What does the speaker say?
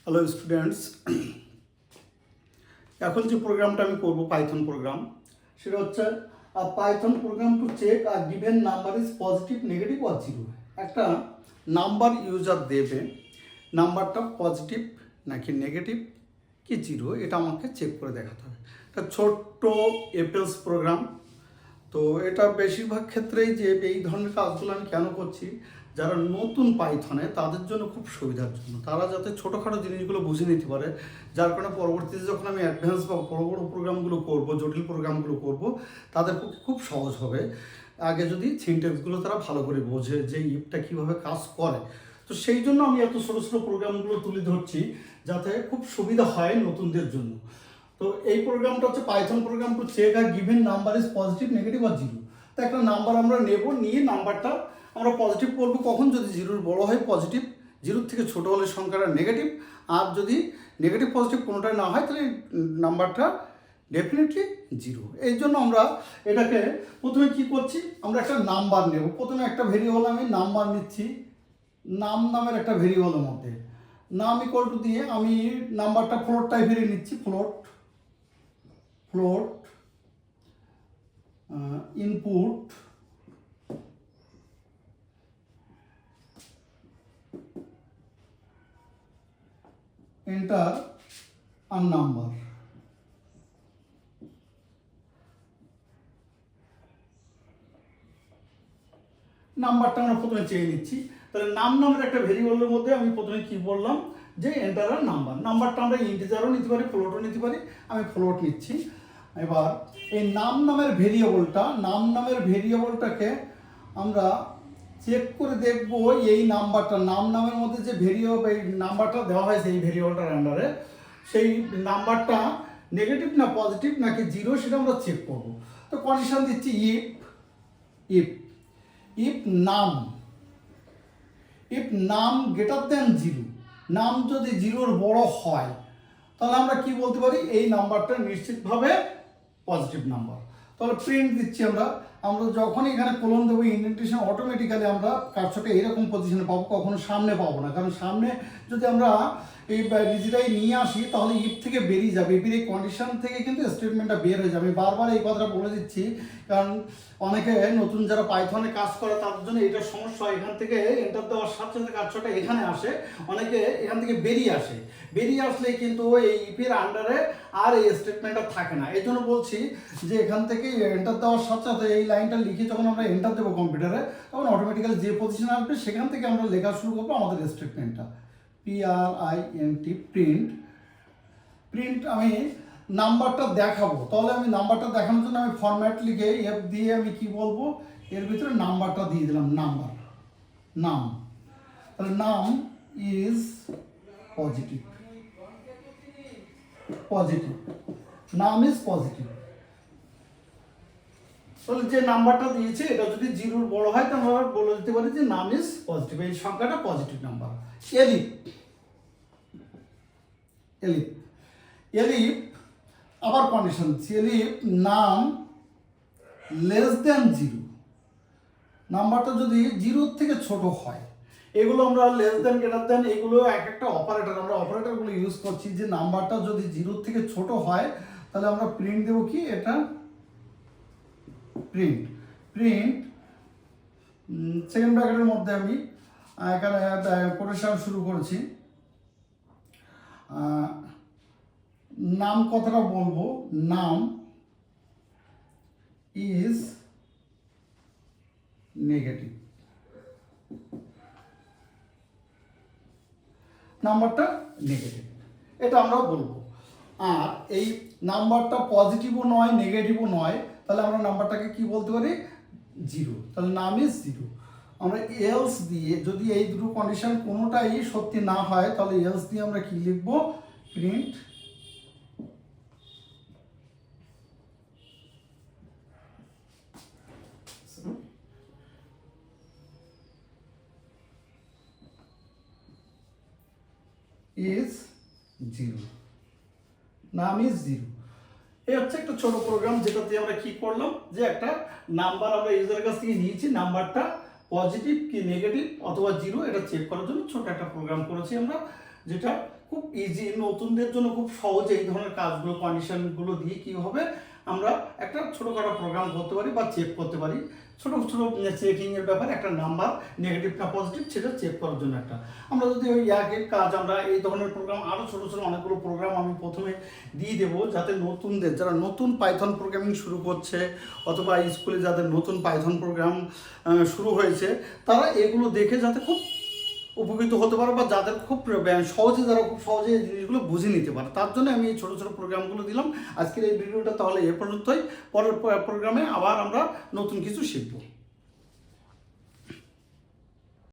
Hello students, এখন যে প্রোগ্রামটা আমি করব পাইথন প্রোগ্রাম, সেটা হচ্ছে পাইথন প্রোগ্রাম টু চেক আর given number is positive, negative আর জিরো। একটা নাম্বার ইউজার দেবে, নাম্বারটা পজিটিভ নাকি নেগেটিভ কি জিরো, এটা আমাকে চেক করে দেখাতে হবে। এটা ছোট্ট এপেলস প্রোগ্রাম। তো এটা বেশিরভাগ ক্ষেত্রেই যে এই ধরনের কাজগুলো আমি কেন করছি, যারা নতুন পাইথনে তাদের জন্য খুব সুবিধার জন্য, তারা যাতে ছোটোখাটো জিনিসগুলো বুঝে নিতে পারে, যার কারণে পরবর্তীতে যখন আমি অ্যাডভান্স বা বড়ো বড়ো প্রোগ্রামগুলো করব, জটিল প্রোগ্রামগুলো করব, তাদের পক্ষে খুব সহজ হবে আগে যদি সিনট্যাক্সগুলো তারা ভালো করে বোঝে যে ইফটা কীভাবে কাজ করে। তো সেই জন্য আমি এত ছোটো ছোটো প্রোগ্রামগুলো তুলে ধরছি যাতে খুব সুবিধা হয় নতুনদের জন্য। তো এই প্রোগ্রামটা হচ্ছে পাইথন প্রোগ্রাম টু চেক আর given number is positive, negative আর জিরো। তো একটা নাম্বার আমরা নেব, নিয়ে নাম্বারটা আমরা পজিটিভ বলবো কখন, যদি জিরোর বড় হয় পজিটিভ, জিরোর থেকে ছোটো হলে সংখ্যাটা নেগেটিভ, আর যদি নেগেটিভ পজিটিভ কোনোটাই না হয় তাহলে নাম্বারটা ডেফিনেটলি জিরো। এই জন্য আমরা এটাকে প্রথমে কি করছি, আমরা একটা নাম্বার নেব। প্রথমে একটা ভেরিয়েবল আমি নাম্বার নিচ্ছি, নাম নামের একটা ভেরিয়েবলের মধ্যে নাম ইকুয়াল টু দিয়ে আমি নাম্বারটা ফ্লোট টাইপেরই নিচ্ছি, ফ্লোট ইনপুট এন্টার আর নাম্বার। নাম্বারটা আমরা প্রথমে চেয়ে নিচ্ছি। তাহলে নাম নামের একটা ভেরিয়েবলের মধ্যে আমি প্রথমে কি বললাম যে এন্টার আর নাম্বার। নাম্বারটা আমরা ইন্টিজারও নিতে পারি, ফ্লোটও নিতে পারি, আমি ফ্লোট নিচ্ছি। এবার এই নাম নামের ভেরিয়েবলটাকে আমরা চেক করে দেখব এই নাম্বারটা, নাম নামের মধ্যে যে ভেরিয়েবল এই নাম্বারটা দেওয়া হয়েছে এই ভেরিয়েবলটার আন্ডারে, সেই নাম্বারটা নেগেটিভ না পজিটিভ নাকি জিরো সেটা আমরা চেক করব। তো কন্ডিশন দিচ্ছি ইফ নাম গ্রেটার দেন জিরো, নাম যদি জিরোর বড় হয় তাহলে আমরা কি বলতে পারি, এই নাম্বারটা নিশ্চিতভাবে পজিটিভ নাম্বার। তাহলে প্রিন্ট দিচ্ছি আমরা যখনই এখানে কোলন দেবো ইন্ডেন্টেশন অটোমেটিক্যালি আমরা কার্সরটা এরকম পজিশনে পাবো, কখনো সামনে পাবো না, কারণ সামনে যদি আমরা এই ডিজিটাই নিয়ে আসি তাহলে ইফ থেকে বেরিয়ে যাবে, এর এই কন্ডিশন থেকে কিন্তু স্টেটমেন্টটা বের হয়ে যাবে। আমি বারবার এই কথাটা বলে দিচ্ছি, কারণ অনেকে নতুন যারা পাইথনে কাজ করে তাদের জন্য এটা সমস্যা হয়। এখান থেকে এন্টার দেওয়ার সাথে সাথে কার্সরটা এখানে আসে, অনেকে এখান থেকে বেরিয়ে আসলে কিন্তু এই ইফের আন্ডারে আর এই স্টেটমেন্টটা থাকে না। এই জন্য বলছি যে এখান থেকে এন্টার দেওয়ার সাথে সাথে এই লাইনটা লিখে যখন আমরা এন্টার দেবো কম্পিউটারে, তখন অটোমেটিক্যালি যে পজিশনে আসবে সেখান থেকে আমরা লেখা শুরু করবো আমাদের স্টেটমেন্টটা। প্রিন্ট আমি নাম্বারটা দেখাবো, তাহলে আমি নাম্বারটা দেখানোর জন্য আমি ফরম্যাট লিখে এফ দিয়ে আমি কি বলবো, এর ভিতরে নাম্বারটা দিয়ে দিলাম, নাম। তাহলে নাম ইজ পজিটিভ, নাম ইজ পজিটিভ। তাহলে যে নাম্বারটা দিয়েছে এটা যদি জিরোর বড় হয় তাহলে আমরা বলে দিতে পারি যে নাম ইজ পজিটিভ, এই সংখ্যাটা পজিটিভ নাম্বার। এলিফ আবার কন্ডিশন দিচ্ছি, এলিফ নাম লেস দেন জিরো, নাম্বারটা যদি জিরোর থেকে ছোট হয়, এগুলো আমরা লেস দেন গ্রেটার দেন এগুলো এক একটা অপারেটর, আমরা অপারেটরগুলো ইউজ করছি। যে নাম্বারটা যদি জিরোর থেকে ছোট হয় তাহলে আমরা প্রিন্ট দেবো কি, এটা প্রিন্ট সেকেন্ড ব্র্যাকেটের মধ্যে আমি এখানে কোটেশন শুরু করেছি, নাম কথাটা বলবো, নাম ইজ নেগেটিভ, নাম্বারটা নেগেটিভ, এটা আমরা বলবো। আর এই নাম্বারটা পজিটিভও নয় নেগেটিভও নয়, তাহলে আমরা নাম্বারটাকে কি বলতে পারি, জিরো, তাহলে নাম ইজ জিরো। আমরা এলস দিয়ে যদি এই দুটো কন্ডিশন কোনোটাই সত্যি না হয় তাহলে এলস দিয়ে আমরা কি লিখবো, প্রিন্ট ইজ জিরো, নাম ইজ জিরো। এই হচ্ছে একটা ছোট প্রোগ্রাম যেটাতে আমরা কি করলাম, যে একটা নাম্বার আমরা ইউজারের কাছ থেকে নিয়েছি, নাম্বারটা পজিটিভ কি নেগেটিভ অথবা জিরো এটা চেক করার জন্য ছোট একটা প্রোগ্রাম করেছি আমরা, যেটা খুব ইজি, নতুনদের জন্য খুব সহজে এই ধরনের কাজগুলো কন্ডিশনগুলো দিয়ে কী হবে আমরা একটা ছোটোখাটো প্রোগ্রাম করতে পারি বা চেক করতে পারি। ছোটো ছোটো চেকিংয়ের ব্যাপারে একটা নাম্বার নেগেটিভ না পজিটিভ সেটা চেক করার জন্য একটা আমরা যদি ওই একই কাজ আমরা এই ধরনের প্রোগ্রাম আরও ছোটো ছোটো অনেকগুলো প্রোগ্রাম আমি প্রথমে দিয়ে দেবো, যাতে নতুনদের যারা নতুন পাইথন প্রোগ্রামিং শুরু করছে অথবা স্কুলে যাদের নতুন পাইথন প্রোগ্রাম শুরু হয়েছে তারা এগুলো দেখে যাতে খুব উপকৃত হতে পারে বা যাদের খুব সহজে যারা খুব সহজে এই জিনিসগুলো বুঝে নিতে পারে, তার জন্য আমি এই ছোটো ছোটো প্রোগ্রামগুলো দিলাম। আজকের এই ভিডিওটা তাহলে এ পর্যন্তই, পরের প্রোগ্রামে আবার আমরা নতুন কিছু শিখবো।